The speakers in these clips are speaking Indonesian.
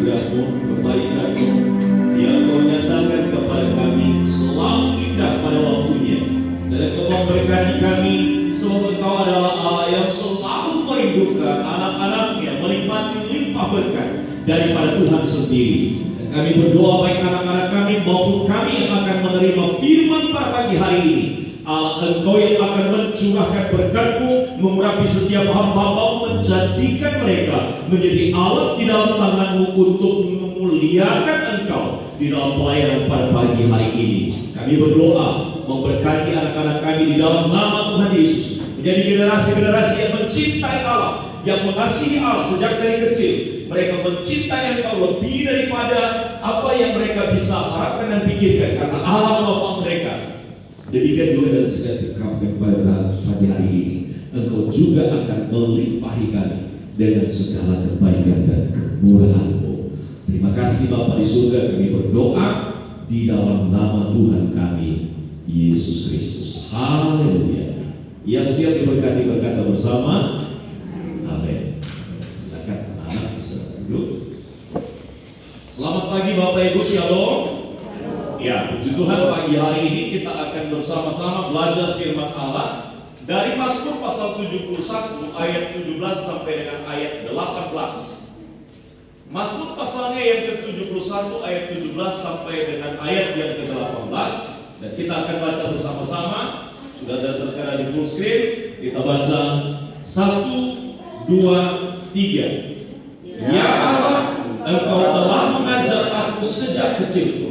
anugerah-Mu, kebaikan-Mu yang Kau nyatakan kepada kami selalu indah pada waktunya. Dan Engkau memberkati kami, sebab Engkau adalah Allah yang selalu merindukan anak-anaknya menikmati limpah berkat daripada Tuhan sendiri. Dan kami berdoa baik anak-anak kami maupun kami yang akan menerima firman pada pagi hari ini, Allah Engkau yang akan mencurahkan berkat-Mu, mengurapi setiap hamba-Mu, menjadikan mereka menjadi alat di dalam tangan-Mu untuk memuliakan Engkau di dalam pelayanan pada pagi hari ini. Kami berdoa memberkati anak-anak kami di dalam nama Tuhan Yesus, menjadi generasi-generasi yang mencintai Allah, yang mengasihi Allah sejak dari kecil. Mereka mencintai Engkau lebih daripada apa yang mereka bisa harapkan dan pikirkan, karena Allah menopang mereka. Demikian juga dari segala kami pada pagi hari ini, Engkau juga akan melimpahi kami dengan segala kebaikan dan kemurahan-Mu. Terima kasih Bapa di surga, kami berdoa di dalam nama Tuhan kami Yesus Kristus. Haleluya. Yang siap diberkati berkata bersama, amin. Silakan anak-anak bisa duduk. Selamat pagi Bapak Ibu, Shalom. Ya, puji Tuhan, pagi hari ini kita akan bersama-sama belajar firman Allah dari Mazmur pasal 71 ayat 17 sampai dengan ayat 18. Mazmur pasalnya yang ke-71 ayat 17 sampai dengan ayat yang ke-18, dan kita akan baca bersama-sama. Sudah ada tertera di full screen. Kita baca 1, 2, 3. Ya Allah, Engkau telah mengajar aku sejak kecilku,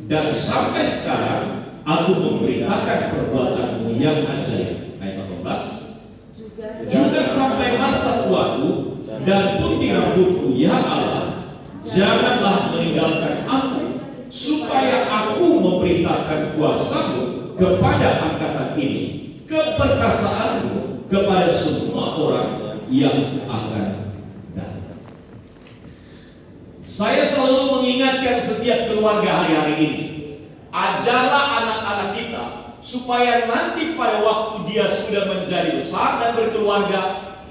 dan sampai sekarang aku memberitakan perbuatan-Mu yang ajaib. Ayat 18. Juga sampai masa tuaku dan putih rambutku, ya Allah, janganlah meninggalkan aku, supaya aku memberitakan kuasa-Mu kepada angkatan ini, keperkasaan-Mu kepada semua orang yang akan datang. Saya selalu mengingatkan setiap keluarga hari-hari ini, ajarlah anak-anak kita supaya nanti pada waktu dia sudah menjadi besar dan berkeluarga,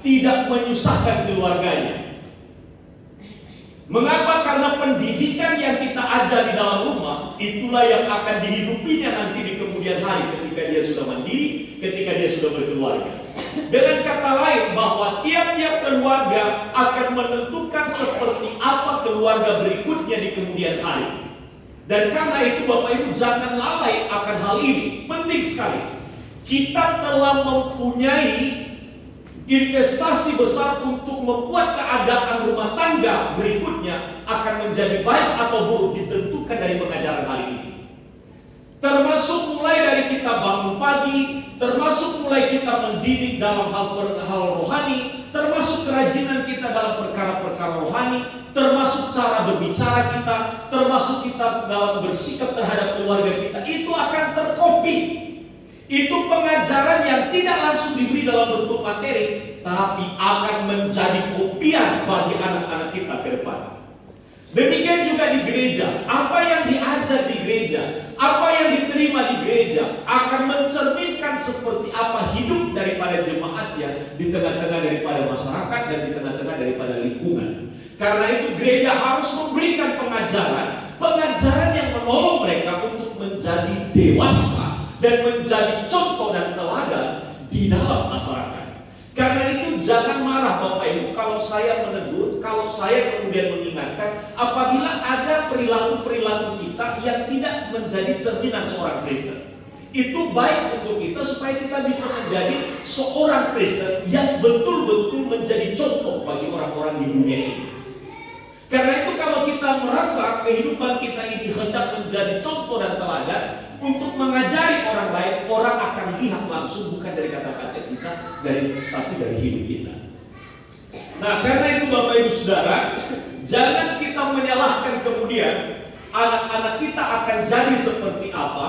tidak menyusahkan keluarganya. Mengapa? Karena pendidikan yang kita ajar di dalam rumah, itulah yang akan dihidupinya nanti di kemudian hari ketika dia sudah mandiri, ketika dia sudah berkeluarga. Dengan kata lain, bahwa tiap-tiap keluarga akan menentukan seperti apa keluarga berikutnya di kemudian hari. Dan karena itu Bapak Ibu jangan lalai akan hal ini. Penting sekali. Kita telah mempunyai investasi besar untuk membuat keadaan rumah tangga berikutnya akan menjadi baik atau buruk ditentukan dari pengajaran hari ini. Termasuk mulai dari kita bangun pagi, termasuk mulai kita mendidik dalam hal rohani, termasuk kerajinan kita dalam perkara-perkara rohani, termasuk cara berbicara kita, termasuk kita dalam bersikap terhadap keluarga kita, itu akan terkopi. Itu pengajaran yang tidak langsung diberi dalam bentuk materi, tapi akan menjadi kopian bagi anak-anak kita ke depan. Demikian juga di gereja, apa yang diajar di gereja, apa yang diterima di gereja akan mencerminkan seperti apa hidup daripada jemaatnya di tengah-tengah daripada masyarakat dan di tengah-tengah daripada lingkungan. Karena itu gereja harus memberikan pengajaran yang menolong mereka untuk menjadi dewasa dan menjadi contoh dan teladan di dalam masyarakat. Karena itu jangan marah Bapak Ibu kalau saya menegur, kalau saya kemudian mengingatkan apabila ada perilaku-perilaku kita yang tidak menjadi cerminan seorang Kristen. Itu baik untuk kita supaya kita bisa menjadi seorang Kristen yang betul-betul menjadi contoh bagi orang-orang di dunia ini. Karena itu kalau kita merasa kehidupan kita ini hendak menjadi contoh dan teladan untuk mengajari orang lain, orang akan lihat langsung bukan dari kata-kata kita, tapi dari hidup kita. Nah, karena itu Bapak Ibu Saudara, jangan kita menyalahkan kemudian anak-anak kita akan jadi seperti apa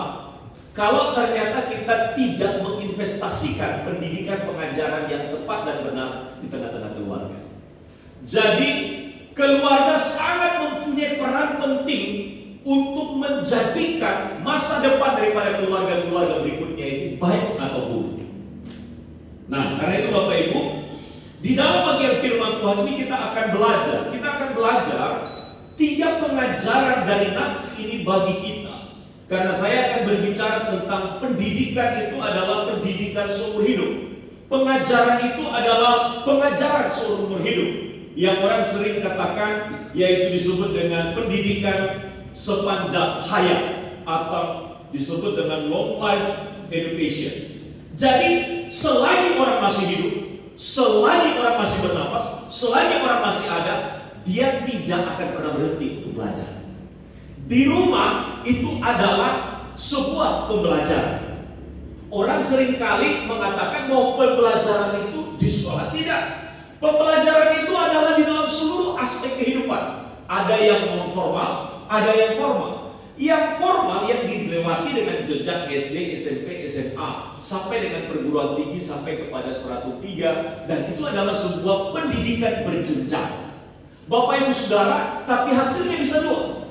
kalau ternyata kita tidak menginvestasikan pendidikan pengajaran yang tepat dan benar di tengah-tengah keluarga. Jadi keluarga sangat mempunyai peran penting untuk menjadikan masa depan daripada keluarga-keluarga berikutnya itu baik atau buruk. Nah, karena itu Bapak Ibu, di dalam bagian firman Tuhan ini kita akan belajar tiga pengajaran dari nats ini bagi kita. Karena saya akan berbicara tentang pendidikan itu adalah pendidikan seumur hidup. Pengajaran itu adalah pengajaran seumur hidup. Yang orang sering katakan yaitu disebut dengan pendidikan sepanjang hayat atau disebut dengan long life education. Jadi selagi orang masih hidup, selagi orang masih bernafas, selagi orang masih ada, dia tidak akan pernah berhenti untuk belajar. Di rumah itu adalah sebuah pembelajaran. Orang seringkali mengatakan bahwa pembelajaran itu di sekolah. Tidak. Pembelajaran itu adalah di dalam seluruh aspek kehidupan. Ada yang non formal, ada yang formal. Yang formal yang dilewati dengan jenjang SD, SMP, SMA sampai dengan perguruan tinggi sampai kepada stratum 3, dan itu adalah sebuah pendidikan berjenjang. Bapak Ibu Saudara, tapi hasilnya bisa dua.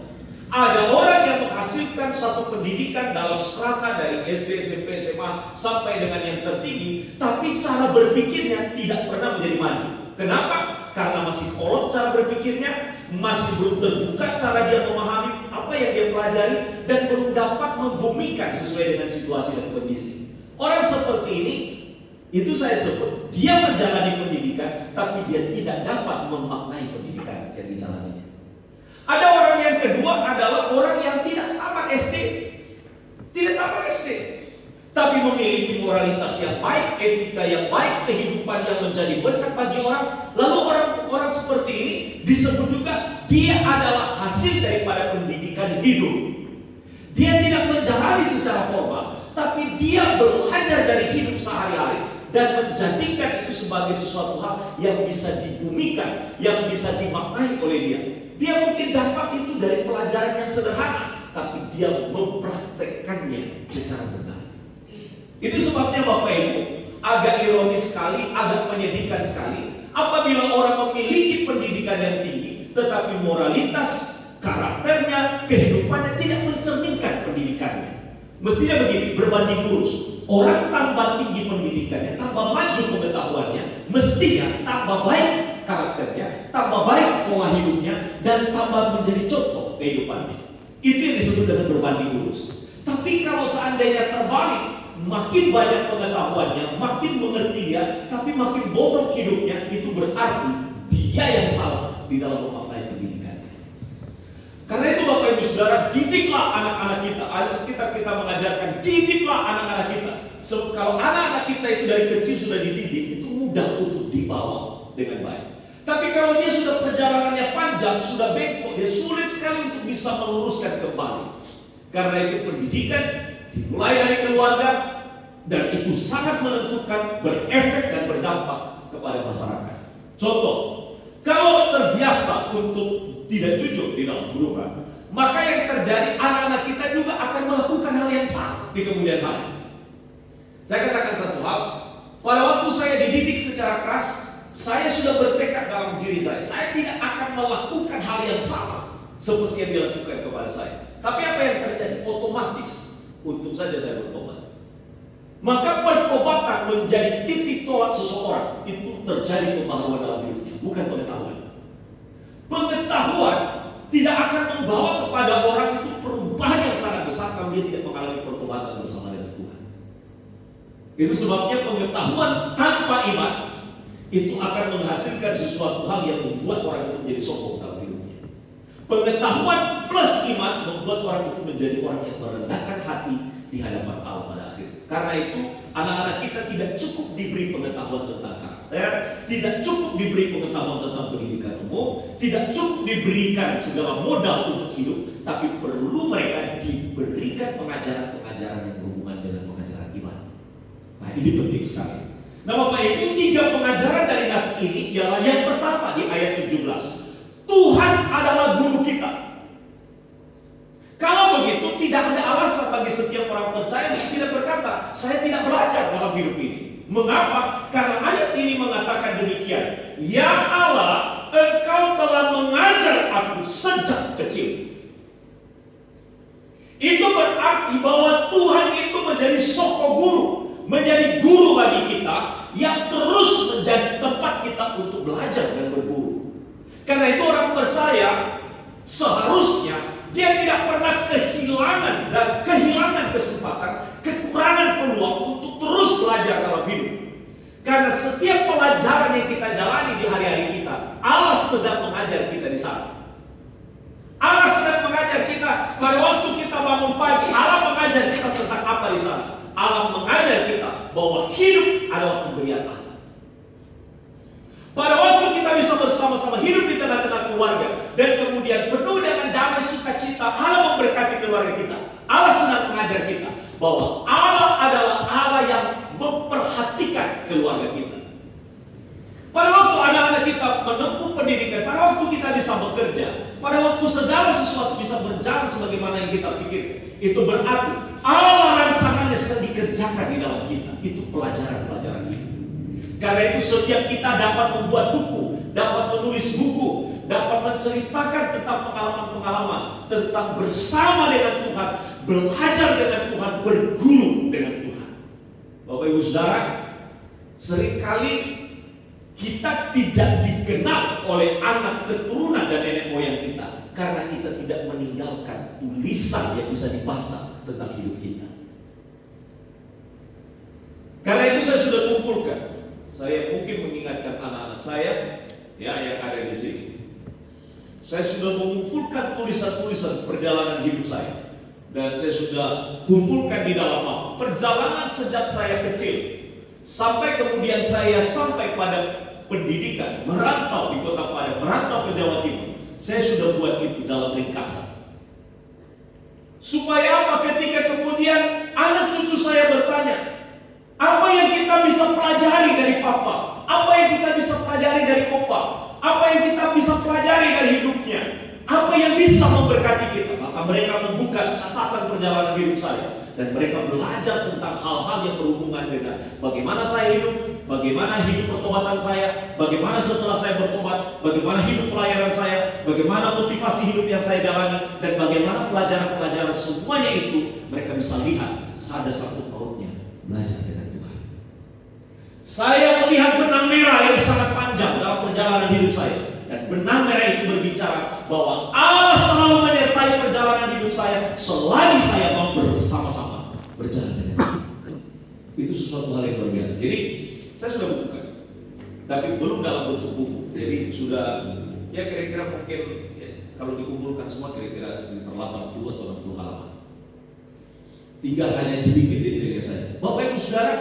Ada orang yang menghasilkan satu pendidikan dalam strata dari SD, SMP, SMA sampai dengan yang tertinggi, tapi cara berpikirnya tidak pernah menjadi maju. Kenapa? Karena masih kolot cara berpikirnya, masih belum terbuka cara dia memahami apa yang dia pelajari, dan belum dapat membumikan sesuai dengan situasi dan kondisi. Orang seperti ini, itu saya sebut, dia menjalani pendidikan, tapi dia tidak dapat memaknai pendidikan yang dijalaninya. Ada orang yang kedua adalah orang yang tidak tamat SD. Tidak tamat SD, tapi memiliki moralitas yang baik, etika yang baik, kehidupan yang menjadi berkat bagi orang. Lalu orang-orang seperti ini disebut juga dia adalah hasil daripada pendidikan hidup. Dia tidak menjalani secara formal, tapi dia belajar dari hidup sehari-hari dan menjadikan itu sebagai sesuatu hal yang bisa dibumikan, yang bisa dimaknai oleh dia. Dia mungkin dapat itu dari pelajaran yang sederhana, tapi dia mempraktekkannya secara benar. Itu sebabnya Bapak Ibu, agak ironis sekali, agak menyedihkan sekali apabila orang memiliki pendidikan yang tinggi, tetapi moralitas, karakternya, kehidupannya tidak mencerminkan pendidikannya. Mestinya begini, berbanding lurus. Orang tambah tinggi pendidikannya, tambah maju pengetahuannya, mestinya tambah baik karakternya, tambah baik pola hidupnya, dan tambah menjadi contoh kehidupannya. Itu yang disebut dengan berbanding lurus. Tapi kalau seandainya terbalik, makin banyak pengetahuannya, makin mengerti dia, tapi makin bobrok hidupnya, itu berarti dia yang salah di dalam memaknai pendidikannya. Karena itu Bapak Ibu Saudara, didiklah anak-anak kita. Kita mengajarkan, didiklah anak-anak kita. Kalau anak-anak kita itu dari kecil sudah dididik, itu mudah untuk dibawa dengan baik. Tapi kalau dia sudah perjalanannya panjang, sudah bengkok, dia sulit sekali untuk bisa meluruskan kembali. Karena itu pendidikan dimulai dari keluarga, dan itu sangat menentukan, berefek dan berdampak kepada masyarakat. Contoh, kalau terbiasa untuk tidak jujur di dalam berubah, maka yang terjadi anak-anak kita juga akan melakukan hal yang sama di kemudian hari. Saya katakan satu hal, pada waktu saya dididik secara keras, saya sudah bertekad dalam diri saya tidak akan melakukan hal yang sama seperti yang dilakukan kepada saya. Tapi apa yang terjadi? Otomatis, untung saja saya bertobat. Maka pertobatan menjadi titik tolak seseorang, itu terjadi pembaharuan dalam hidupnya, bukan pengetahuan. Pengetahuan tidak akan membawa kepada orang itu perubahan yang sangat besar kalau dia tidak mengalami pertobatan bersama dengan Tuhan. Itu sebabnya pengetahuan tanpa iman itu akan menghasilkan sesuatu hal yang membuat orang itu menjadi sombong dalam hidupnya. Pengetahuan plus iman membuat orang itu menjadi orang yang merendahkan hati di hadapan Allah pada akhir. Karena itu anak-anak kita tidak cukup diberi pengetahuan tentang karakter, tidak cukup diberi pengetahuan tentang pendidikan umum, tidak cukup diberikan segala modal untuk hidup, tapi perlu mereka diberikan pengajaran-pengajaran yang berhubungan dengan pengajaran iman. Nah, ini penting sekali. Nah, Bapak Ibu, 3 pengajaran dari nats ini ialah yang pertama di ayat 17. Tuhan adalah guru kita. Kalau begitu, tidak ada alasan bagi setiap orang percaya yang tidak berkata, saya tidak belajar dalam hidup ini. Mengapa? Karena ayat ini mengatakan demikian. Ya Allah, Engkau telah mengajar aku sejak kecil. Itu berarti bahwa Tuhan itu menjadi soko guru, menjadi guru bagi kita, yang terus menjadi tempat kita untuk belajar dan berguru. Karena itu orang percaya Seharusnya dia tidak pernah kehilangan kesempatan, kekurangan peluang untuk terus belajar dalam hidup. Karena setiap pelajaran yang kita jalani di hari-hari kita, Allah sedang mengajar kita di sana. Allah sedang mengajar kita pada waktu kita bangun pagi. Allah mengajar kita tentang apa di sana? Allah mengajar kita bahwa hidup adalah pemberian Allah. Pada waktu kita bisa bersama-sama hidup di tengah-tengah keluarga dan kemudian penuh dengan damai sukacita, Allah memberkati keluarga kita. Allah sedang mengajar kita bahwa Allah adalah Allah yang memperhatikan keluarga kita. Pada waktu anak-anak kita menempuh pendidikan, pada waktu kita bisa bekerja, pada waktu segala sesuatu bisa berjalan sebagaimana yang kita pikirkan, itu berarti Allah rancangannya sedang dikerjakan di dalam kita. Itu pelajaran-pelajaran hidup. Karena itu setiap kita dapat membuat buku, dapat menulis buku, dapat menceritakan tentang pengalaman-pengalaman, tentang bersama dengan Tuhan, belajar dengan Tuhan, berguru dengan Tuhan. Bapak Ibu Saudara, seringkali kita tidak dikenal oleh anak keturunan dan nenek moyang kita karena kita tidak meninggalkan tulisan yang bisa dibaca tentang hidup kita. Karena itu saya sudah kumpulkan. Saya mungkin mengingatkan anak-anak saya yang ada di sini. Saya sudah mengumpulkan tulisan-tulisan perjalanan hidup saya. Dan saya sudah kumpulkan di dalam perjalanan sejak saya kecil sampai kemudian saya sampai pada pendidikan, merantau di Kota Padang, merantau ke Jawa Timur. Saya sudah buat itu dalam ringkasan. Supaya apa? Ketika kemudian anak cucu saya bertanya, apa yang kita bisa pelajari dari papa? Apa yang kita bisa pelajari dari opa? Apa yang kita bisa pelajari dari hidupnya? Apa yang bisa memberkati kita? Maka mereka membuka catatan perjalanan hidup saya. Dan mereka belajar tentang hal-hal yang berhubungan dengan bagaimana saya hidup, bagaimana hidup pertobatan saya, bagaimana setelah saya bertobat, bagaimana hidup pelayanan saya, bagaimana motivasi hidup yang saya jalani, dan bagaimana pelajaran-pelajaran semuanya itu mereka bisa lihat ada satu pautnya belajar dengan Tuhan. Saya melihat benang merah yang sangat panjang dalam perjalanan hidup saya. Dan benang merah itu berbicara bahwa Allah selalu menyertai perjalanan hidup saya selagi saya mau bersama-sama berjalan dengan Dia. Itu sesuatu hal yang luar biasa. Jadi saya sudah bukukan, tapi belum dalam bentuk buku. Jadi sudah kira-kira mungkin kalau dikumpulkan semua kira-kira sekitar 80 atau 60 halaman. Tinggal hanya dibikin detailnya saja. Bapak Ibu Saudara,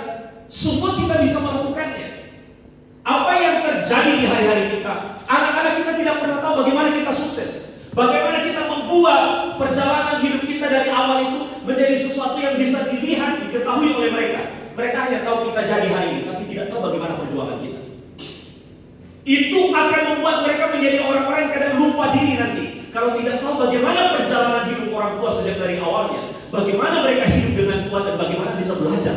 semua kita bisa melakukannya. Apa yang terjadi di hari-hari kita? Anak-anak kita tidak pernah tahu bagaimana kita sukses. Bagaimana kita membuat perjalanan hidup kita dari awal itu menjadi sesuatu yang bisa dilihat, diketahui oleh mereka. Mereka hanya tahu kita jadi hari ini, tapi tidak tahu bagaimana perjuangan kita. Itu akan membuat mereka menjadi orang-orang yang kadang lupa diri nanti. Kalau tidak tahu bagaimana perjalanan hidup orang tua sejak dari awalnya, bagaimana mereka hidup dengan Tuhan dan bagaimana bisa belajar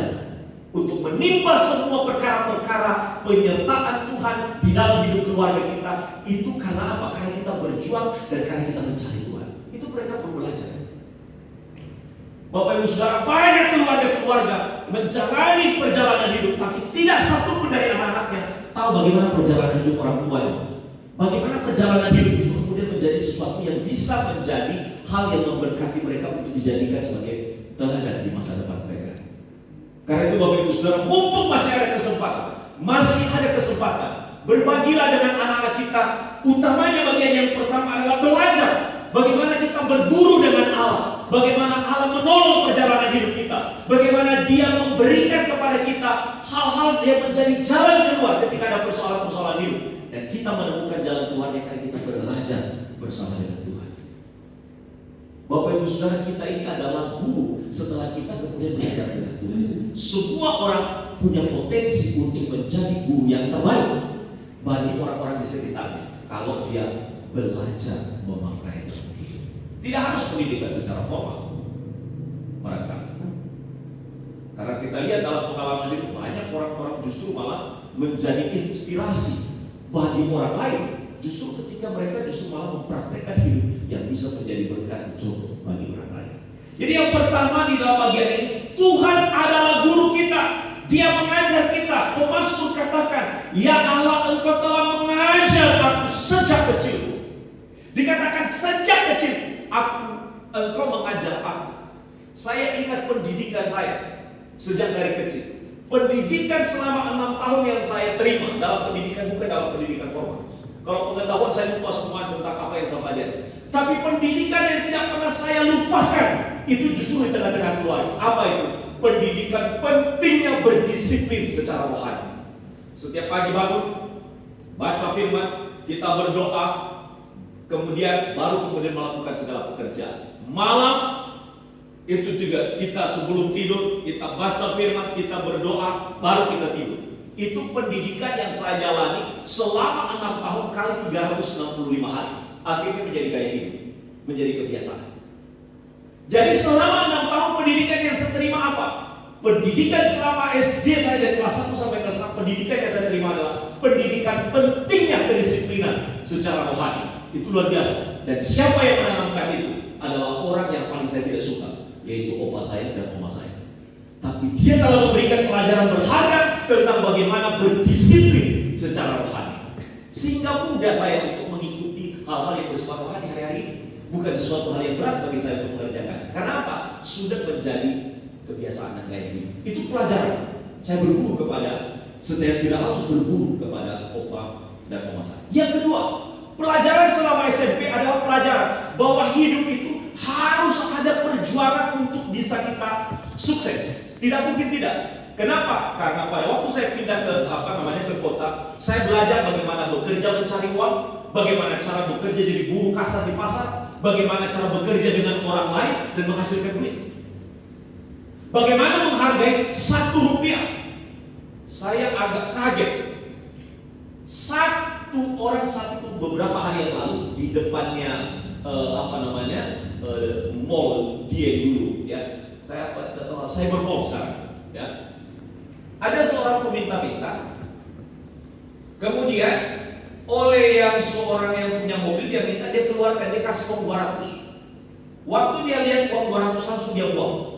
untuk menimba semua perkara-perkara penyertaan Tuhan di dalam hidup keluarga kita. Itu karena apa? Karena kita berjuang dan karena kita mencari Tuhan. Itu mereka perlu belajar. Bapak Ibu Saudara, banyak keluarga-keluarga menjalani perjalanan hidup, tapi tidak satu pun dari anak-anaknya tahu bagaimana perjalanan hidup orang tuanya. Bagaimana perjalanan hidup itu kemudian menjadi sesuatu yang bisa menjadi hal yang memberkati mereka untuk dijadikan sebagai teladan di masa depan mereka. Karena itu Bapak Ibu Saudara, mumpung masih ada kesempatan, berbagilah dengan anak-anak kita. Utamanya bagian yang pertama adalah belajar bagaimana kita berguru dengan Allah, bagaimana Allah menolong perjalanan hidup kita, bagaimana Dia memberikan kepada kita hal-hal yang menjadi jalan keluar ketika ada persoalan-persoalan hidup, dan kita menemukan jalan keluarnya karena kita belajar bersama dengan Tuhan. Bapak Ibu Saudara, kita ini adalah guru setelah kita kemudian belajar dengan Tuhan. Semua orang punya potensi untuk menjadi guru yang terbaik bagi orang-orang di sekitarnya kalau dia belajar memakai hidup. Tidak harus pendidikan secara formal, barangkali. Karena kita lihat dalam pengalaman itu banyak orang-orang justru malah menjadi inspirasi bagi orang lain. Justru ketika mereka justru malah mempraktekkan hidup yang bisa menjadi berkat contoh bagi orang lain. Jadi yang pertama di dalam bagian ini, Tuhan adalah guru kita. Dia mengajar kita. Pemasmur katakan, ya Allah, Engkau telah mengajar aku sejak kecilku. Dikatakan sejak kecil engkau mengajar aku. Saya ingat pendidikan saya sejak dari kecil. Pendidikan selama 6 tahun yang saya terima dalam pendidikan, bukan dalam pendidikan formal. Kalau pengetahuan saya lupa semua tentang apa yang saya pelajari. Tapi pendidikan yang tidak pernah saya lupakan itu justru di tengah-tengah keluarga. Apa itu? Pendidikan pentingnya berdisiplin secara rohani. Setiap pagi bangun, baca firman, kita berdoa, kemudian kemudian melakukan segala pekerjaan. Malam itu juga kita sebelum tidur, kita baca firman, kita berdoa, baru kita tidur. Itu pendidikan yang saya jalani selama 6 tahun kali 365 hari. Akhirnya menjadi gaya hidup, menjadi kebiasaan. Jadi selama 6 tahun pendidikan yang saya terima apa? Pendidikan selama SD saya dari kelas 1 sampai kelas 6, pendidikan yang saya terima adalah pendidikan pentingnya kedisiplinan secara rohani. Itu luar biasa. Dan siapa yang menanamkan itu adalah orang yang paling saya tidak suka, yaitu opa saya dan oma saya. Tapi dia telah memberikan pelajaran berharga tentang bagaimana berdisiplin secara rohani, sehingga mudah saya untuk mengikuti hal-hal yang bersifat rohani hari-hari ini. Bukan sesuatu hal yang berat bagi saya untuk mengerjakan. Karena apa? Sudah menjadi kebiasaan dan gaya hidup. Itu pelajaran. Saya berburu kepada, secara tidak langsung berburu kepada opa dan oma saya. Yang kedua, pelajaran selama SMP adalah pelajaran bahwa hidup itu harus ada perjuangan untuk bisa kita sukses. Tidak mungkin tidak. Kenapa? Karena pada waktu saya pindah ke kota, saya belajar bagaimana bekerja mencari uang, bagaimana cara bekerja jadi buruh kasar di pasar, bagaimana cara bekerja dengan orang lain dan menghasilkan duit. Bagaimana menghargai 1 rupiah. Saya agak kaget. Satu orang beberapa hari yang lalu di depannya mall dia dulu ya. Cyber Mall sekarang ya. Ada seorang peminta-minta. Kemudian oleh seorang yang punya mobil, dia minta dia keluarkan, dia kasih uang 200. Waktu dia lihat uang 200 langsung dia buang.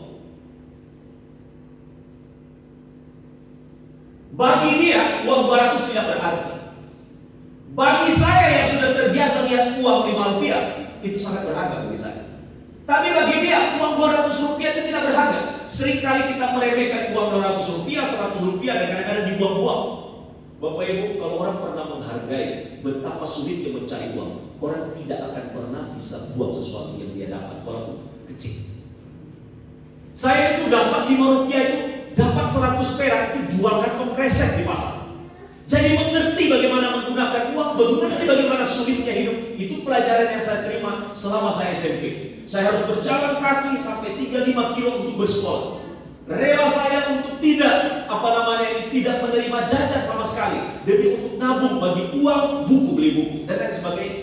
Bagi dia uang 200 tidak berarti. Bagi saya yang sudah terbiasa lihat uang 5 rupiah, itu sangat berharga bagi saya. Tapi bagi dia uang 200 rupiah itu tidak berharga. Seringkali kita meremehkan uang 200 rupiah, 100 rupiah dan kadang-kadang dibuang-buang. Bapak Ibu, kalau orang pernah menghargai betapa sulitnya mencari uang, orang tidak akan pernah bisa buang sesuatu yang dia dapat walaupun kecil. Saya itu dapat 5 rupiah itu, dapat 100 perak itu jual kantong kresek di pasar. Jadi mengerti bagaimana menggunakan uang, mengerti bagaimana sulitnya hidup. Itu pelajaran yang saya terima selama saya SMP. Saya harus berjalan kaki sampai 3-5 kilo untuk bersekolah. Rela saya untuk tidak menerima jajan sama sekali demi untuk nabung bagi uang, buku, beli buku dan lain sebagainya.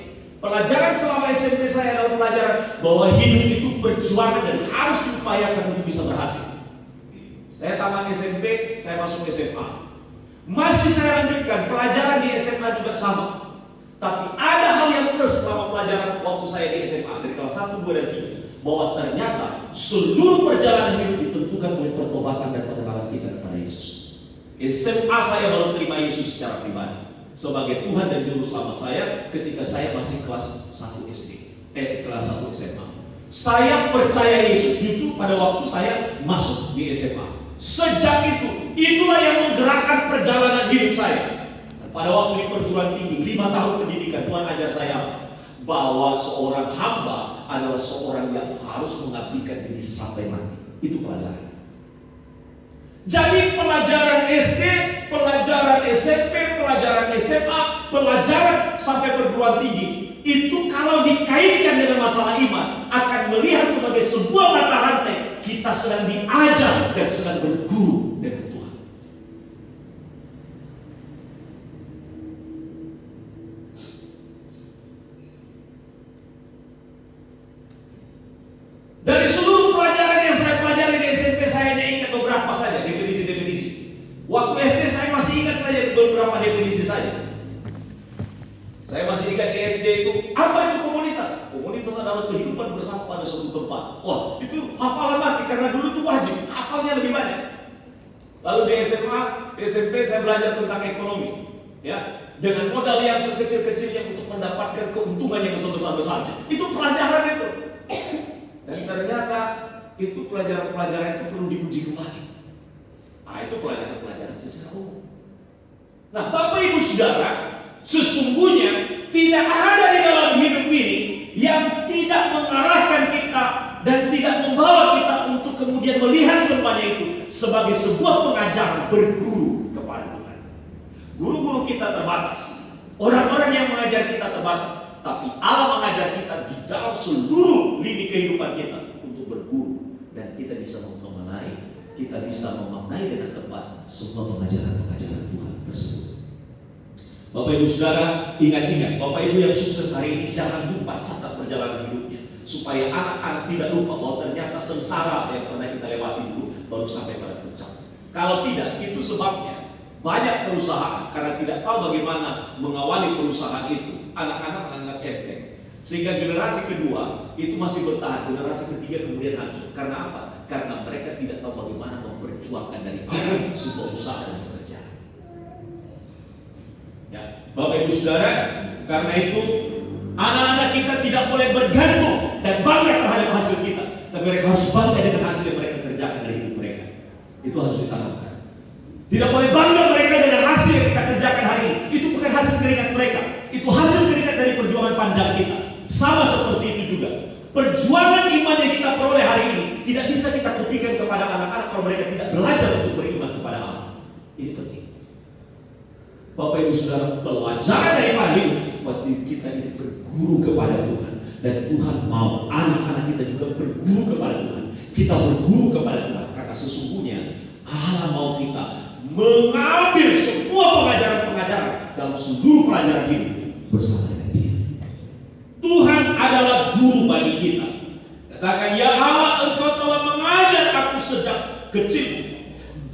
Pelajaran selama SMP saya adalah pelajaran bahwa hidup itu perjuangan dan harus diupayakan untuk bisa berhasil. Saya tamat SMP, saya masuk SMA. Masih saya lanjutkan pelajaran di SMA juga sama. Tapi ada hal yang plus selama pelajaran waktu saya di SMA dari kelas 1, 2, dan 3, bahwa ternyata seluruh perjalanan hidup ditentukan oleh pertobatan dan pengenalan kita kepada Yesus. SMA saya baru terima Yesus secara pribadi sebagai Tuhan dan Juru Selamat saya ketika saya masih kelas 1 kelas 1 SMA. Saya percaya Yesus justru pada waktu saya masuk di SMA. Sejak itulah yang menggerakkan perjalanan hidup saya. Pada waktu di perguruan tinggi 5 tahun pendidikan, Tuhan ajar saya bahwa seorang hamba adalah seorang yang harus mengabdikan diri sampai mati. Itu pelajaran. Jadi pelajaran SD, pelajaran SMP, pelajaran SMA, pelajaran sampai perguruan tinggi, itu kalau dikaitkan dengan masalah iman akan melihat sebagai sebuah mata rantai. Kita sedang diajar dan sedang berguru dengan Tuhan. Dari seluruh pelajaran yang saya pelajari di SMP, saya hanya ingat beberapa saja definisi-definisi. Waktu SD saya masih ingat saja beberapa definisi saja. Saya masih ingat di SD itu, apa itu komunitas? Komunitas adalah kehidupan bersama pada suatu tempat. Wah, itu hafalan mati karena dulu itu wajib, hafalnya lebih banyak. Lalu di SMA, di SMP saya belajar tentang ekonomi. Ya, dengan modal yang sekecil-kecilnya untuk mendapatkan keuntungan yang sebesar-besarnya. Itu pelajaran itu. Dan ternyata itu pelajaran-pelajaran itu perlu diuji kembali. Nah, itu pelajaran-pelajaran secara umum. Nah, Bapak Ibu Saudara, sesungguhnya tidak ada di dalam hidup ini yang tidak mengarahkan kita dan tidak membawa kita untuk kemudian melihat semuanya itu sebagai sebuah pengajaran berguru kepada Tuhan. Guru-guru kita terbatas, orang-orang yang mengajar kita terbatas, tapi Allah mengajar kita di dalam seluruh lini kehidupan kita untuk berguru, dan kita bisa memaknai, dengan tepat semua pengajaran-pengajaran Tuhan tersebut. Bapak Ibu Saudara, ingat-ingat, Bapak Ibu yang sukses hari ini, jangan lupa catat perjalanan hidupnya, supaya anak-anak tidak lupa bahwa ternyata sengsara yang pernah kita lewati dulu baru sampai pada puncak. Kalau tidak, itu sebabnya banyak perusahaan karena tidak tahu bagaimana mengawali perusahaan itu, anak-anak menganggap enteng, sehingga generasi kedua itu masih bertahan, generasi ketiga kemudian hancur. Karena apa? Karena mereka tidak tahu bagaimana memperjuangkan dari awal sebuah usaha dan pekerjaan. Ya, Bapak Ibu Saudara, karena itu anak-anak kita tidak boleh bergantung dan bangga terhadap hasil kita, tapi mereka harus bangga dengan hasil yang mereka kerjakan dari hidup mereka. Itu harus ditanamkan. Tidak boleh bangga mereka dengan hasil yang kita kerjakan hari ini. Itu bukan hasil keringat mereka, itu hasil keringat dari perjuangan panjang kita. Sama seperti itu juga, perjuangan iman yang kita peroleh hari ini tidak bisa kita buktikan kepada anak-anak kalau mereka tidak belajar untuk beriman kepada Allah. Ini penting. Bapak Ibu Saudara, pelajaran dari hidup kita ini berguru kepada Tuhan, dan Tuhan mau anak-anak kita juga berguru kepada Tuhan. Kita berguru kepada Tuhan karena sesungguhnya Allah mau kita mengambil semua pengajaran-pengajaran dalam seluruh pelajaran hidup bersama dengan Dia. Tuhan adalah guru bagi kita. Katakan, ya Allah, Engkau telah mengajar aku sejak kecil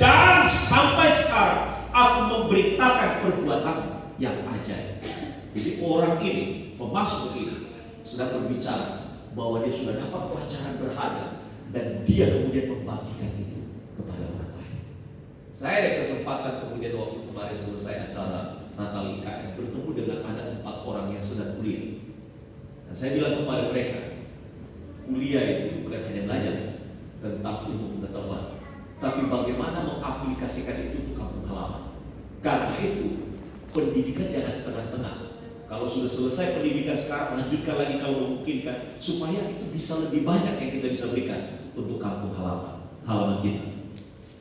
dan sampai sekarang aku memberitakan perbuatan yang ajaib. Jadi orang ini, pemasmur ini, sedang berbicara bahwa dia sudah dapat pelajaran berharga dan dia kemudian membagikan itu kepada orang lain. Saya ada kesempatan kemudian waktu kemarin selesai acara Natal IKN bertemu dengan ada 4 orang yang sedang kuliah. Nah, saya bilang kepada mereka, kuliah itu bukan hanya belajar tentang ilmu pengetahuan, tapi bagaimana mengaplikasikan itu untuk kampung halaman. Karena itu, pendidikan jangan setengah-setengah. Kalau sudah selesai pendidikan sekarang, lanjutkan lagi kalau memungkinkan, supaya itu bisa lebih banyak yang kita bisa berikan untuk kampung halaman kita.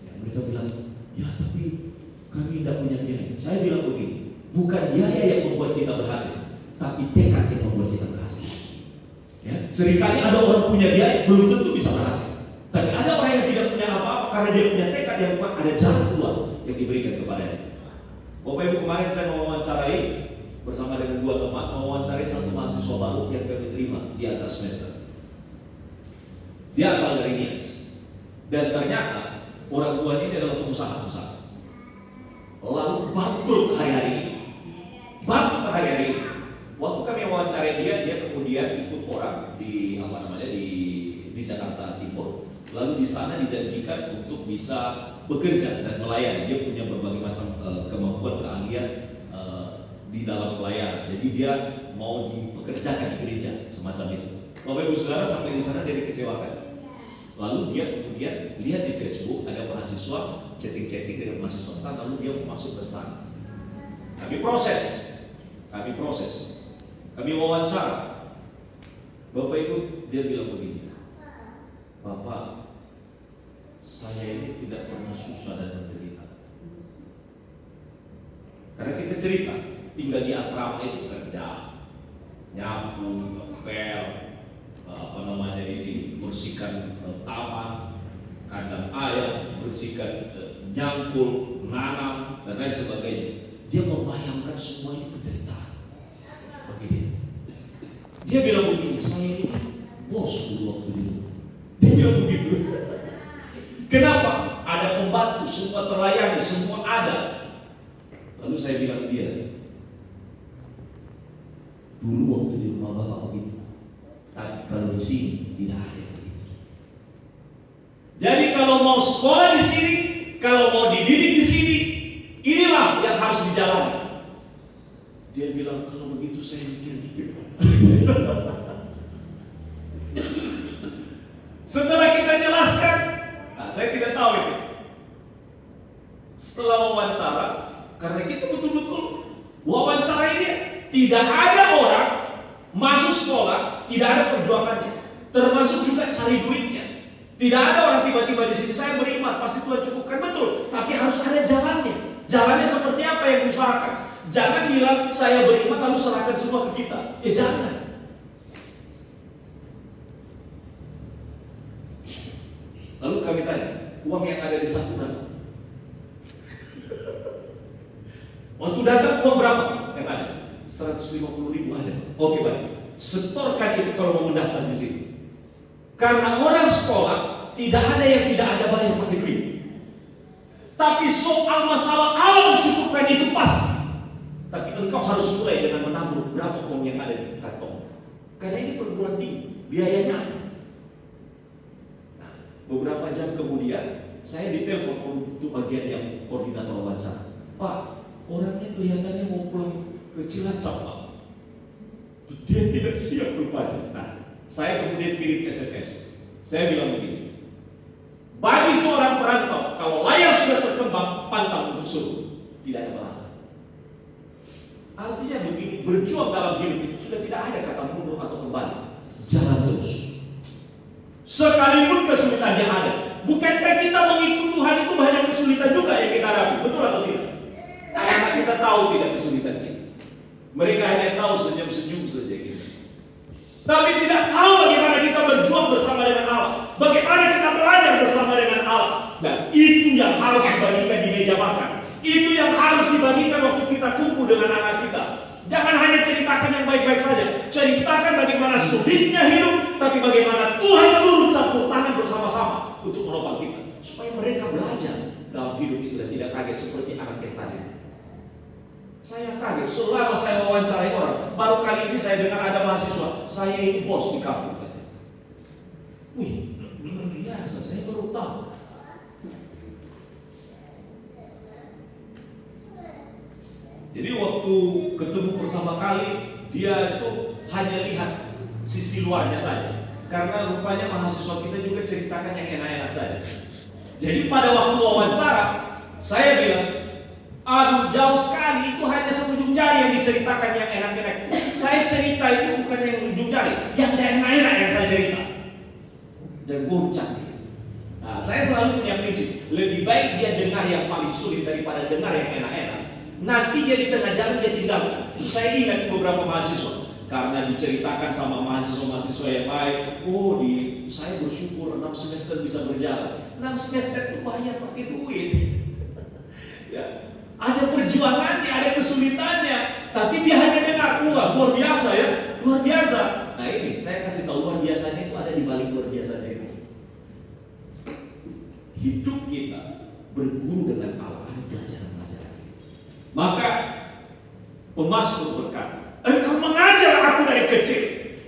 Ya, mereka bilang, ya tapi kami tidak punya biaya. Saya bilang begini, bukan biaya yang membuat kita berhasil, tapi tekad yang membuat kita berhasil. Ya, seringkali ada orang punya biaya, belum tentu bisa berhasil. Tapi ada orang yang tidak punya apa-apa karena dia punya tekad yang kuat, ada jalan keluar yang diberikan kepadanya. Bapak Ibu, kemarin saya mewawancarai bersama dengan 2 teman, mewawancarai 1 mahasiswa baru yang kami terima di atas semester. Dia asal dari Nias, dan ternyata orang tuanya ini adalah pengusaha. Lalu bangkrut hari-hari ini. Waktu kami wawancarai dia kemudian ikut orang di di Jakarta Timur. Lalu di sana dijanjikan untuk bisa bekerja dan melayani. Dia punya berbagai macam kemampuan, keahlian di dalam pelayanan. Jadi dia mau dipekerjakan di gereja semacam itu. Bapak Ibu Saudara, sampai di sana dia dikecewakan. Lalu dia kemudian lihat di Facebook ada mahasiswa chatting dengan mahasiswa STAN, lalu dia masuk ke STAN. Kami proses, kami wawancara. Bapak Ibu, dia bilang begini, Bapak, saya ini tidak pernah susah dan menderita. Karena kita cerita, tinggal di asrama itu kerja, nyapu, ngepel, bersihkan taman, kandang ayam, bersihkan nyangkul, nanam, dan lain sebagainya. Dia membayangkan semua itu penderitaan bagi dia. Dia bilang begini, saya ini bos dulu waktu dulu. Dia bilang begitu. Kenapa? Ada pembantu, semua terlayani, semua ada. Lalu saya bilang dia, dulu waktu di rumah bapak begitu, tapi kalau di sini tidak ada begitu. Jadi kalau mau sekolah di sini, kalau mau dididik di sini, inilah yang harus dijalani. Dia bilang, kalau begitu saya mikir-mikir. Setelah kita jelaskan, saya tidak tahu itu. Setelah wawancara, karena kita betul-betul wawancara ini, tidak ada orang masuk sekolah, tidak ada perjuangannya. Termasuk juga cari duitnya. Tidak ada orang tiba-tiba di sini, saya beriman, pasti Tuhan cukupkan. Betul, tapi harus ada jalannya. Jalannya seperti apa yang diusahakan? Jangan bilang saya beriman lalu serahkan semua ke kita. Jangan. Lalu kami tanya, uang yang ada di saku berapa? Waktu datang uang berapa yang ada? 150.000 ada. Oke, baik. Setorkan itu kalau mau mendaftar di sini. Karena orang sekolah tidak ada yang tidak ada bayar pakai duit. Tapi soal masalah alam cukupkan itu pasti. Tapi engkau harus mulai dengan menabung berapa uang yang ada di kantong. Karena ini perguruan tinggi, biayanya ada. Nah, beberapa jam kemudian saya ditelepon untuk bagian yang koordinator wawancara. Pak, orangnya kelihatannya mau pulang ke Cilacap, Pak. Dia tidak siap rupanya. Nah, saya kemudian kirim SMS. Saya bilang begini, bagi seorang perantau, kalau layar sudah terkembang, pantang untuk suruh. Tidak ada balasan. Artinya begini, berjuang dalam hidup itu sudah tidak ada kata mundur atau kembali. Jalan terus. Sekalipun kesulitannya ada. Bukankah kita mengikut Tuhan itu banyak kesulitan juga yang kita hadapi? Betul atau tidak? Anak kita tahu tidak kesulitan kita. Mereka hanya tahu senyum-senyum saja kita. Tapi tidak tahu bagaimana kita berjuang bersama dengan Allah. Bagaimana kita belajar bersama dengan Allah. Dan itu yang harus dibagikan di meja makan. Itu yang harus dibagikan waktu kita kumpul dengan anak kita. Jangan hanya ceritakan yang baik-baik saja. Ceritakan bagaimana sulitnya hidup, tapi bagaimana Tuhan turun campur tangan bersama-sama untuk menopang kita. Supaya mereka belajar dalam hidup itu dan tidak kaget seperti anak yang tadi. Saya kaget selama saya wawancarai orang. Baru kali ini saya dengar ada mahasiswa, saya ini bos di kampung. Wih, luar biasa, saya baru tahu. Jadi waktu ketemu pertama kali, dia itu hanya lihat sisi luarnya saja. Karena rupanya mahasiswa kita juga ceritakan yang enak-enak saja. Jadi pada waktu wawancara, saya bilang, aduh jauh sekali, itu hanya seujung jari yang diceritakan yang enak-enak. Saya cerita itu bukan yang ujung jari, yang enak-enak yang saya cerita. Dan goncang. Nah, saya selalu punya prinsip, lebih baik dia dengar yang paling sulit daripada dengar yang enak-enak. Nanti dia di tengah jalan dia tinggalkan. Itu saya ingat beberapa mahasiswa. Karena diceritakan sama mahasiswa-mahasiswa yang baik, saya bersyukur 6 semester bisa berjalan. 6 semester itu bayar pakai duit. Ya. Ada perjuangannya, ada kesulitannya, tapi dia hanya dengar, luar biasa ya, luar biasa. Nah ini, saya kasih tahu luar biasanya itu ada di balik luar biasanya itu. Hidup kita berguru dengan Allah, ada pelajaran-pelajaran. Maka Pemasmur berkata, engkau mengajar aku dari kecil,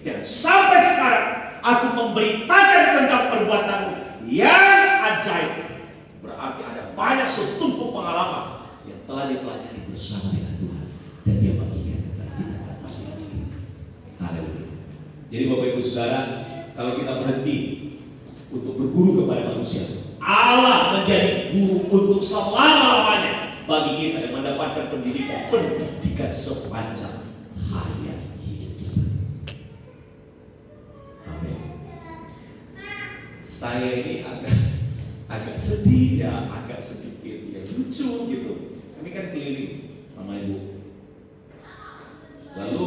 dan sampai sekarang aku memberitakan tentang perbuatanmu yang ajaib. Berarti ada banyak setumpuk pengalaman yang telah dipelajari bersama dengan Tuhan dan dia bagikan kepada kita. Haleluya. Jadi Bapak Ibu Saudara, kalau kita berhenti untuk berguru kepada manusia, Allah menjadi guru untuk selama-lamanya bagi kita yang mendapatkan pendidikan sepanjang hayat hidup kita. Amin. Saya ini agak sedih ya, agak sedikit ya lucu gitu. Kami kan keliling sama ibu. Lalu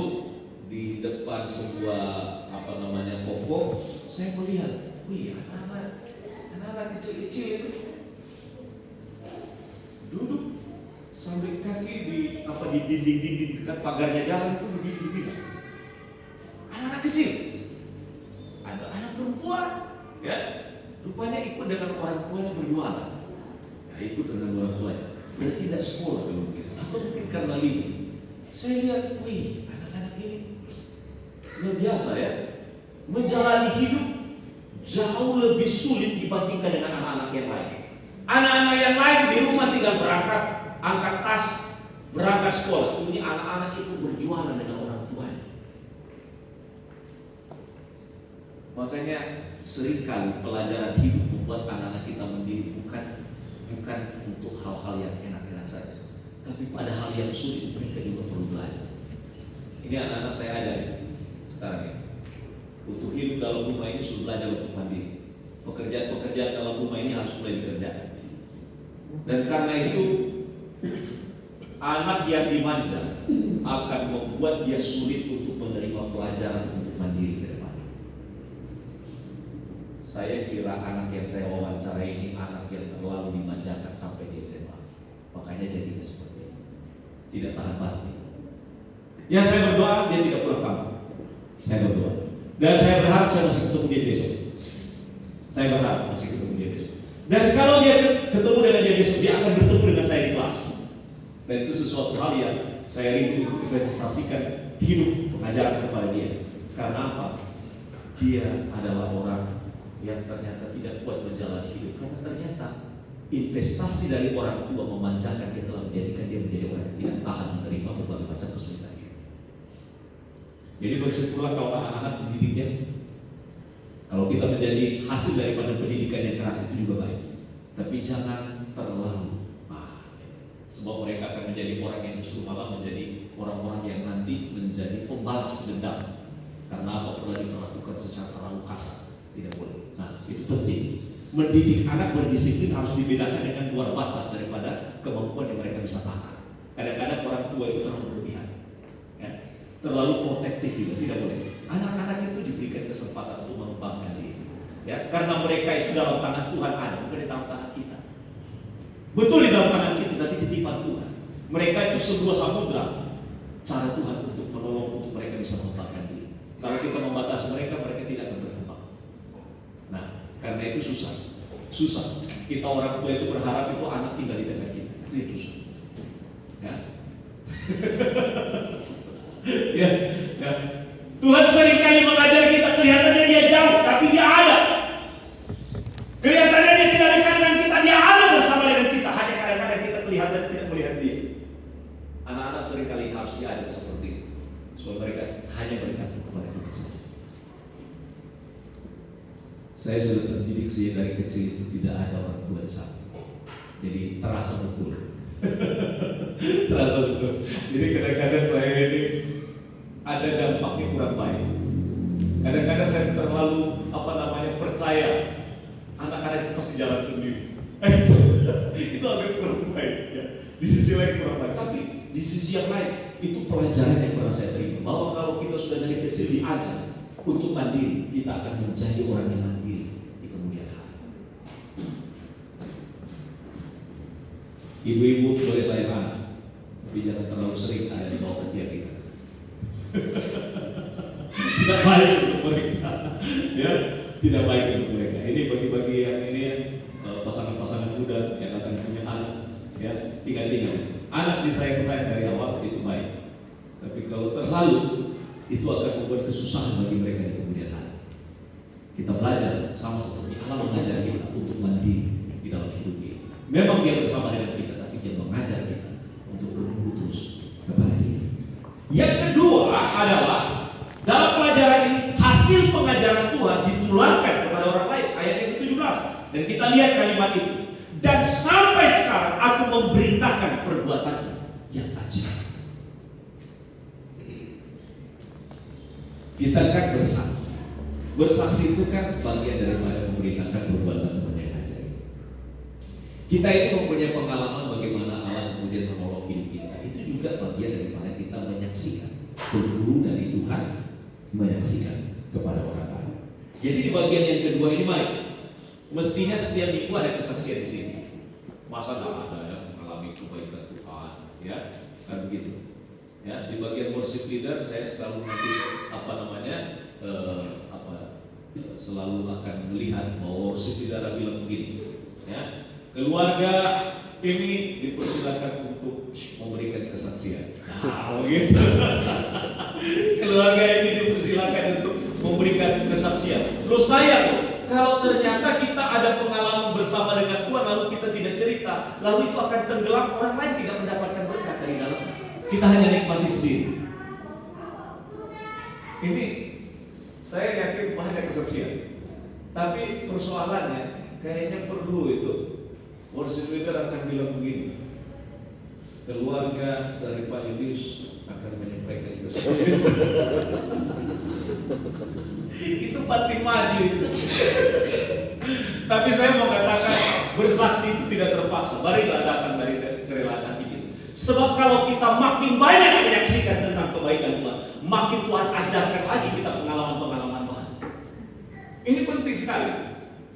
di depan sebuah toko, saya melihat, wih anak-anak kecil-kecil itu duduk sambil kaki di dinding dekat pagarnya jalan itu begini. Anak-anak kecil, ada anak perempuan, ya, rupanya ikut dengan orang tuanya berjualan. Nah, ikut dengan orang tuanya. Berarti tidak sekolah kalau begitu, atau mungkin karena libur. Saya lihat, wih, anak-anak ini luar biasa ya, menjalani hidup jauh lebih sulit dibandingkan dengan anak-anak yang lain. Anak-anak yang lain di rumah tinggal berangkat, angkat tas, berangkat sekolah. Ini anak-anak itu berjualan dengan orang tuanya. Makanya seringkali pelajaran hidup membuat anak-anak kita mendidik bukan untuk hal-hal yang enak-enak saja, tapi pada hal yang sulit mereka juga perlu belajar. Ini anak-anak saya ajar sekarang ya. Untuk hidup dalam rumah ini sudah belajar untuk mandiri. Pekerjaan-pekerjaan dalam rumah ini harus mulai dikerjakan. Dan karena itu anak yang dimanja akan membuat dia sulit untuk menerima pelajaran untuk mandiri ke depan. Saya kira anak yang saya wawancara ini anak yang terlalu dimanjakan sampai di SMA. Makanya jadinya seperti ini. Tidak tahan banting. Ya saya berdoa dia tidak pulang kampung. Saya berdoa. Dan saya berharap saya masih ketemu dia besok. Saya berharap masih ketemu dia besok. Dan kalau dia ketemu dengan dia besok, dia akan bertemu dengan saya di kelas. Dan itu sesuatu hal yang saya rindu untuk investasikan hidup pengajaran kepada dia. Karena apa? Dia adalah orang yang ternyata tidak kuat menjalani hidup. Karena ternyata investasi dari orang tua memanjakan dia telah menjadikan dia menjadi orang yang tidak tahan menerima berbagai macam kesulitan hidup. Jadi bersyukurlah kalau anak-anak dididiknya. Kalau kita menjadi hasil daripada pendidikan yang keras itu juga baik. Tapi jangan terlalu sebab mereka akan menjadi orang yang justru malah menjadi orang-orang yang nanti menjadi pembalas dendam. Karena apa pernah diperlakukan secara terlalu kasar. Tidak boleh. Nah, itu penting. Mendidik anak berdisiplin harus dibedakan dengan luar batas daripada kemampuan yang mereka bisa tahan. Kadang-kadang orang tua itu terlalu berlebihan, ya. Terlalu protektif juga, tidak boleh. Anak-anak itu diberikan kesempatan untuk mengembangkan diri, ya. Karena mereka itu dalam tangan Tuhan ada, bukan di dalam tangan kita. Betul di dalam tangan kita, tapi titipan Tuhan. Mereka itu sebuah samudra. Cara Tuhan untuk menolong untuk mereka bisa mengembangkan diri. Kalau kita membatasi mereka, mereka tidak akan berkembang. Nah, karena itu susah. Kita orang tua itu berharap itu anak tinggal di dekat kita. Itu susah. Ya. ya. Tuhan seringkali mengajar kita kelihatannya dia jauh, tapi dia ada. Kelihatannya dia tidak dekat dengan kita, dia ada bersama dengan kita. Hanya kadang-kadang kita kelihatan tidak melihat dia. Anak-anak seringkali harus diajar seperti itu, supaya mereka hanya bergantung kepada kita saja. Saya sudah terdidik dari kecil itu tidak ada orang tua di sana. Jadi terasa betul. Terasa betul. Jadi kadang-kadang saya ini ada dampaknya kurang baik. Kadang-kadang saya terlalu percaya anak-anak itu pasti jalan sendiri. Itu agak kurang baik ya. Di sisi lain kurang baik. Tapi di sisi yang lain itu pelajaran yang pernah saya terima, bahwa kalau kita sudah dari kecil diajar untuk mandiri, kita akan menjadi orang yang mandiri di kemudian hari. Ibu-ibu boleh sayang anak, tapi jangan terlalu sering ada di bawah ketiak kita. Tidak baik untuk mereka, ya, tidak baik untuk mereka. Ini bagi-bagi yang ini pasangan-pasangan muda yang akan punya anak, ya, ingat-ingat. Anak disayang-sayang dari awal itu baik, tapi kalau terlalu itu akan membuat kesusahan bagi mereka di kemudian hari. Kita belajar sama seperti Allah mengajar kita untuk mandiri di dalam hidup ini. Memang dia bersama dengan kita, tapi dia mengajar kita untuk bertumbuh terus kepada dia. Yang kedua adalah dalam pelajaran ini hasil pengajaran Tuhan ditularkan kepada orang lain. Ayat yang ke-17 dan kita lihat kalimat itu. Dan sampai sekarang aku memberitakan perbuatannya yang ajaib. Kita kan bersaksi. Bersaksi itu kan bagian daripada memberitakan perbuatan Tuhan yang ajaib. Kita itu mempunyai pengalaman bagaimana Allah kemudian menolong hidup kita. Itu juga bagian daripada kita menyaksikan berguru dari Tuhan, menyaksikan kepada orang lain. Jadi di bagian yang kedua ini mari. Mestinya setiap minggu ada kesaksian di sini. Masa tidak ada yang mengalami kebaikan Tuhan, ya, kan begitu. Ya, di bagian worship leader saya selalu nanti selalu akan melihat bahwa worship leader bilang begini, ya, keluarga ini dipersilakan untuk memberikan kesaksian. Nah, begitu. Keluarga ini dipersilakan untuk memberikan kesaksian. Terus saya kalau ternyata kita ada pengalaman bersama dengan Tuhan lalu kita tidak cerita, lalu itu akan tenggelam, orang lain tidak mendapatkan berkat dari dalam. Kita hanya nikmati sendiri. Ini saya yakin banyak kesaksian. Tapi persoalannya kayaknya perlu itu. Worship leader akan bilang begini, keluarga dari Pak Julius akan menyampaikan kesaksian. Itu pasti maju itu. Tapi saya mau katakan, bersaksi itu tidak terpaksa. Marilah datang dari kerelaan hati kita. Sebab kalau kita makin banyak menyaksikan tentang kebaikan Tuhan, makin Tuhan ajarkan lagi kita pengalaman-pengalaman baru. Ini penting sekali.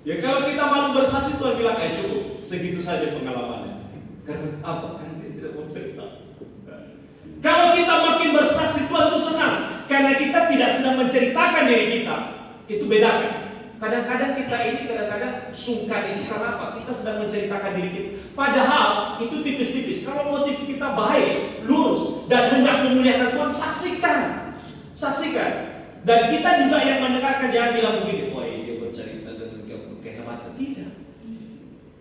Ya kalau kita malu bersaksi, Tuhan bilang, cukup, segitu saja pengalamannya. Karena apa? Karena dia tidak mau cerita. Kalau kita makin bersaksi, Tuhan itu senang. Karena kita tidak sedang menceritakan diri kita. Itu bedakan. Kadang-kadang kita ini sungkan itu karena apa? Kita sedang menceritakan diri kita. Padahal itu tipis-tipis. Kalau motif kita baik, lurus, dan hendak memuliakan Tuhan, saksikan. Saksikan. Dan kita juga yang mendengarkan, jangan bilang begini, wah dia bercerita dengan kehebatan. Tidak.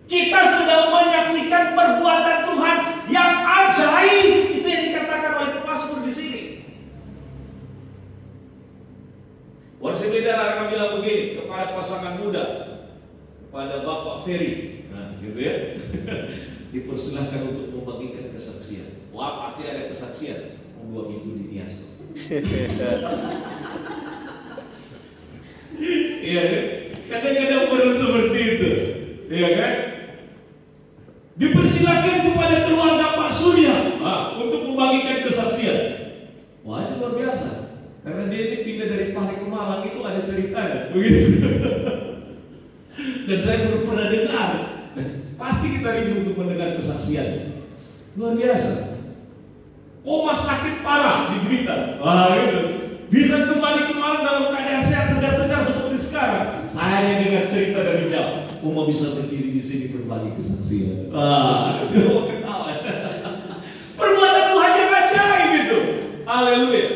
Kita sedang menyaksikan perbuatan Tuhan yang ajaib. Itu yang dikatakan oleh pemazmur di sini. Worship leader akan bilang begini kepada pasangan muda, kepada Bapak Ferry, nah gitu ya, dipersilahkan untuk membagikan kesaksian. Wah pasti ada kesaksian, 2 minggu di Nias. Iya kan? Kadang-kadang perlu seperti itu, iya kan? Dipersilahkan kepada keluarga Pak Surya untuk membagikan kesaksian. Wah ini luar biasa. Karena dia ini pindah dari Pare ke Malang, itu ada ceritanya, begitu. Dan saya belum pernah dengar. Pasti kita rindu untuk mendengar kesaksian. Luar biasa. Oma sakit parah di Blitar, gitu. Bisa kembali ke Malang dalam keadaan sehat, segar-segar seperti sekarang. Saya hanya dengar cerita dari jauh. Oma bisa berdiri di sini berbagi kesaksian. Dia mau ketawa. Perbuatan Tuhan yang ajaib itu. Haleluya.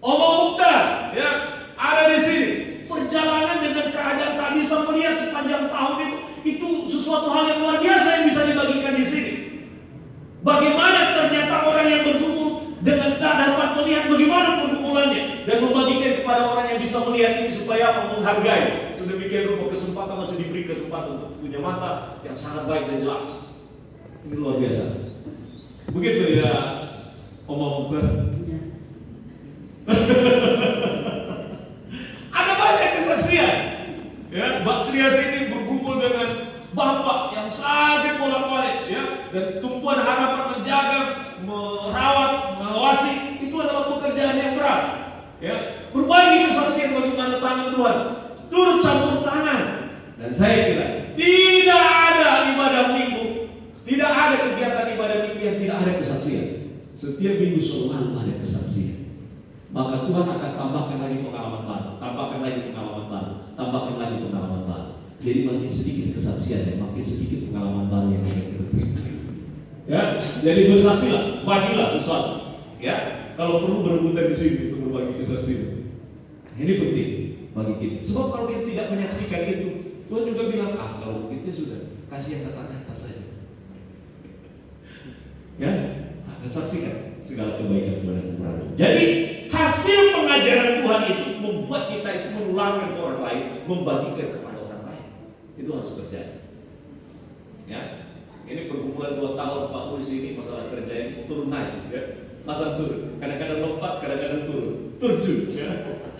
Oma Mukhtar, ya, ada di sini. Perjalanan dengan keadaan tak bisa melihat sepanjang tahun itu sesuatu hal yang luar biasa yang bisa dibagikan di sini. Bagaimana ternyata orang yang bergumul dengan tak dapat melihat bagaimana pergumulannya dan membagikan kepada orang yang bisa melihat ini supaya menghargai. Sedemikian rupa kesempatan masih diberi kesempatan untuk punya mata yang sangat baik dan jelas. Ini luar biasa. Begitu ya, Oma Mukhtar. Ada banyak kesaksian. Ya, Mbak Trias ini bergumul dengan bapak yang sangat bolak-balik, ya, dan tumpuan harapan menjaga, merawat, mengawasi itu adalah pekerjaan yang berat. Ya, berbagi kesaksian bagaimana tangan Tuhan turut campur tangan. Dan saya kira tidak ada ibadah minggu, tidak ada kegiatan ibadah minggu yang tidak ada kesaksian. Setiap minggu selalu ada kesaksian. Maka Tuhan akan tambahkan lagi pengalaman baru, tambahkan lagi pengalaman baru, tambahkan lagi pengalaman baru. Jadi makin sedikit kesaksian dan makin sedikit pengalaman baru yang akan kita berikan. Ya, jadi bersaksilah, bagilah sesuatu. Ya, kalau perlu berebutan di sini untuk berbagi kesaksian. Ini penting bagi kita. Sebab kalau kita tidak menyaksikan itu, Tuhan juga bilang, kalau begitu sudah kasih yang kata-kata saja. Ya, kesaksikan segala kebaikan Tuhan yang berada. Jadi hasil pengajaran Tuhan itu membuat kita itu menularkan ke orang lain, membagikan kepada orang lain. Itu harus terjadi. Ya, ini pergumulan 2 tahun Pak Polisi ini masalah kerja ini turun naik, ya. Pasang surut, kadang-kadang lompat, kadang-kadang turun, terjun, ya.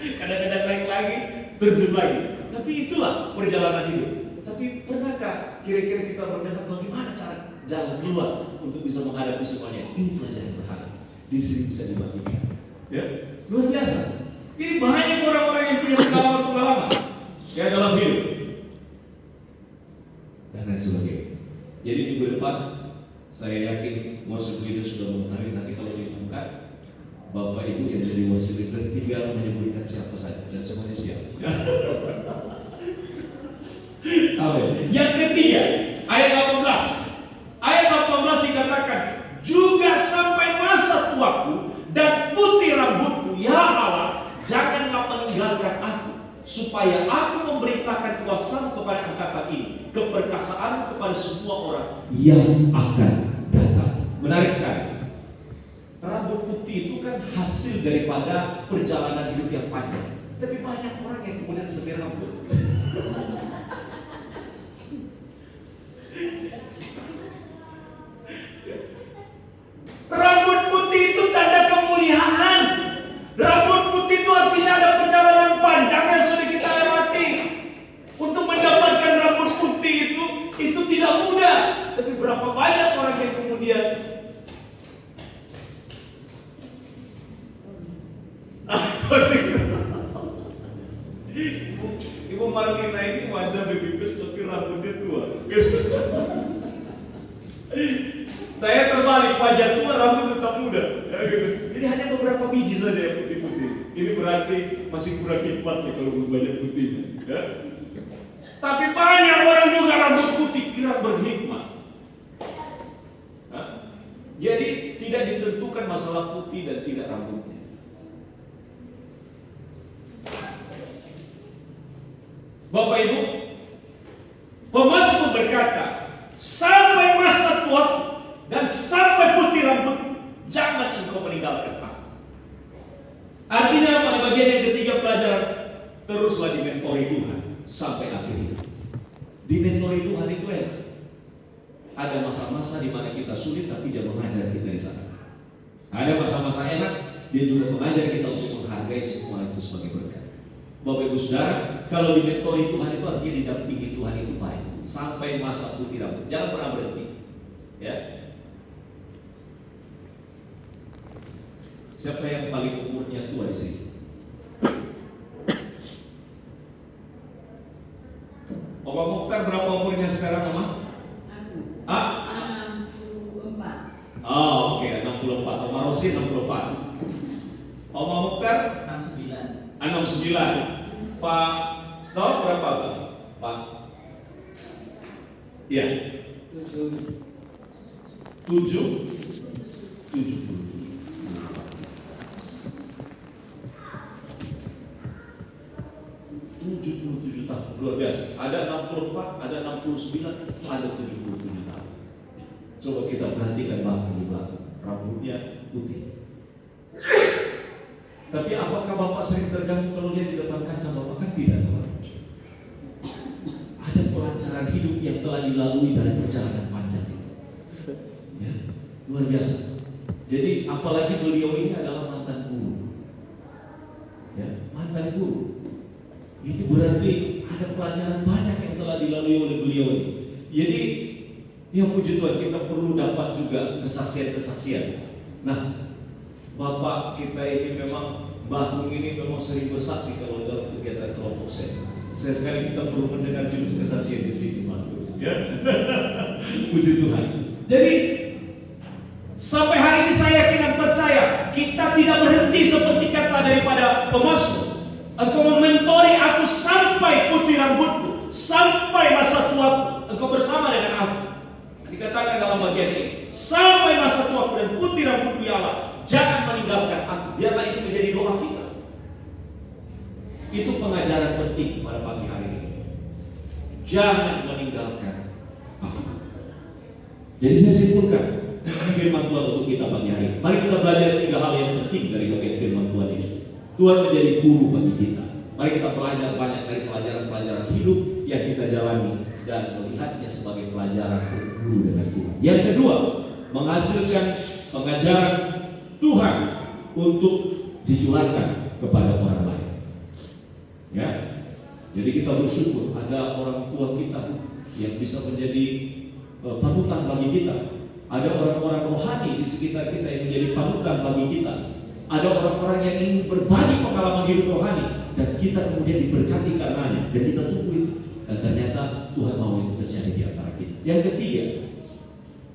Kadang-kadang naik lagi, terjun lagi. Tapi itulah perjalanan hidup. Tapi pernahkah kira-kira kita mendengar bagaimana cara jalan keluar untuk bisa menghadapi semuanya? Ini pelajaran berharga. Di sini bisa dibagikan. Ya, luar biasa. Ini banyak orang-orang yang punya pengalaman-pengalaman ya dalam hidup dan lain sebagainya. Jadi minggu depan saya yakin worship leader sudah mengetahui. Nanti kalau diumumkan, Bapak Ibu yang jadi worship leader tinggal menyebutkan siapa saja dan semuanya siap. Amin. Yang ketiga, ayat 18. Ayat 18 dikatakan, juga sampai masa tuaku dan putih rambutku, ya Allah, janganlah meninggalkan aku. supaya aku memberitakan kuasa kepada angkatan ini, keperkasaan kepada semua orang yang akan datang. Menarik sekali. Rambut putih itu kan hasil daripada perjalanan hidup yang panjang. Tapi banyak orang yang kemudian semir rambut. Rambut putih itu tanda kemuliaan. Rambut putih itu artinya ada perjalanan panjang yang sudah kita lewati. Untuk mendapatkan rambut putih itu tidak mudah. Tapi berapa banyak orang yang kemudian Ibu Martina ini wajah baby face tapi rambutnya tua. Saya terbalik, wajah tua rambut tetap muda. Jadi hanya beberapa biji saja yang putih-putih. Ini berarti masih kurang hikmatnya kalau banyak putihnya. Ya? Tapi banyak orang juga rambut putih kira berhikmat. Jadi tidak ditentukan masalah putih dan tidak rambutnya. Bapak Ibu, pemazmur berkata, sampai masa tua dan sampai putih rambut, jangan engkau meninggalkan aku. Artinya apa? Di bagian yang ketiga pelajaran, teruslah dimentori Tuhan sampai akhir hidup. Dimentori Tuhan itu enak. Ada masa-masa di mana kita sulit, tapi Dia mengajar kita di sana. Ada masa-masa enak, Dia juga mengajar kita untuk menghargai semua itu sebagai berkat. Bapak Ibu Saudara, kalau dimentori Tuhan itu artinya didampingi Tuhan itu baik sampai masa putih rambut. Jangan pernah berhenti. Ya. Siapa yang paling umurnya tua di sini? Oma Mukhtar berapa umurnya sekarang, Oma? Aku 64. Oh, oke, 64. Oma Rosi 64. Oma Mukhtar 69. Pak Noh berapa tuh? Pak? Iya. 77 tahun, luar biasa. Ada 64, ada 69, ada 77 tahun. Coba kita perhatikan Bapak di belakang, rambutnya putih. Tapi apakah Bapak sering terganggu kalau lihat di depan kaca Bapak? Kan tidak, Bapak. Ada pelajaran hidup yang telah dilalui dari perjalanan panjang itu. Ya, luar biasa. Jadi apalagi beliau ini adalah mantan guru. Ya, mantan guru. Itu berarti ada pelajaran banyak yang telah dilalui oleh beliau ini. Jadi, ya puji Tuhan, kita perlu dapat juga kesaksian-kesaksian. Nah, Bapak kita ini memang, Mbah ini memang sering bersaksi kalau dalam kegiatan kelompok saya. Sekali kita perlu mendengar juga kesaksian di sini, Mbah. Ya, puji Tuhan. Jadi sampai hari ini saya yakin dan percaya kita tidak berhenti seperti kata daripada pemazmur. Engkau mementori aku sampai putih rambutku, sampai masa tuaku. Engkau bersama dengan aku. Dikatakan dalam bagian ini, sampai masa tuaku dan putih rambutku ya Allah, jangan meninggalkan aku. Biarlah itu menjadi doa kita. Itu pengajaran penting pada pagi hari ini. Jangan meninggalkan aku. Jadi saya simpulkan firman Tuhan untuk kita pagi hari ini. Mari kita belajar 3 hal yang penting dari bagian firman Tuhan ini. Tuhan menjadi guru bagi kita. Mari kita belajar banyak dari pelajaran-pelajaran hidup yang kita jalani dan melihatnya sebagai pelajaran berguru dengan Tuhan. Yang kedua, menghasilkan pengajaran Tuhan untuk ditularkan kepada orang lain. Ya, jadi kita bersyukur ada orang tua kita yang bisa menjadi panutan bagi kita. Ada orang-orang rohani di sekitar kita yang menjadi panutan bagi kita. Ada orang-orang yang ingin berbagi pengalaman hidup rohani dan kita kemudian diberkati karenanya. Dan kita tunggu itu. Dan ternyata Tuhan mau itu terjadi di antara kita. Yang ketiga,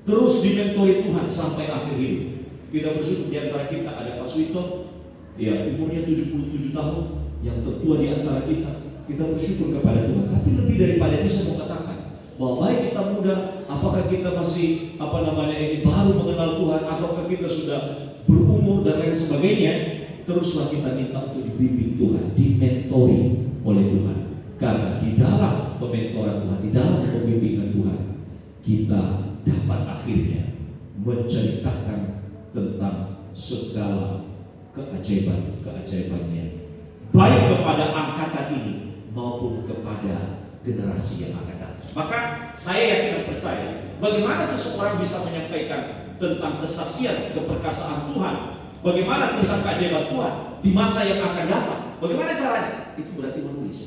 terus dimentori Tuhan sampai akhir hidup. Kita bersyukur di antara kita ada Pak Suito, ya umurnya 77 tahun, yang tertua di antara kita. Kita bersyukur kepada Tuhan. Tapi lebih daripada itu saya mau katakan bahwa baik kita muda, apakah kita masih baru mengenal Tuhan, ataukah kita sudah berumur dan lain sebagainya, teruslah kita minta untuk dibimbing Tuhan, dimentori oleh keajaiban-keajaibannya, baik kepada angkatan ini maupun kepada generasi yang akan datang. Maka saya yakin dan percaya, bagaimana seseorang bisa menyampaikan tentang kesaksian keperkasaan Tuhan, bagaimana tentang keajaiban Tuhan di masa yang akan datang, bagaimana caranya? Itu berarti menulis,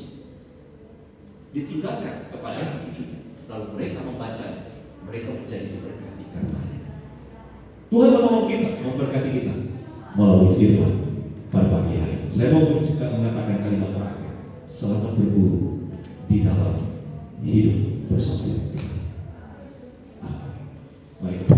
ditinggalkan kepada anak cucunya, lalu mereka membacanya, mereka menjadi diberkati karenanya. Tuhan menolong kita, memberkati kita melalui firman pada pagi hari. Saya mau mengatakan kalimat terakhir: selamat berburu di dalam hidup bersama Tuhan. Mari kita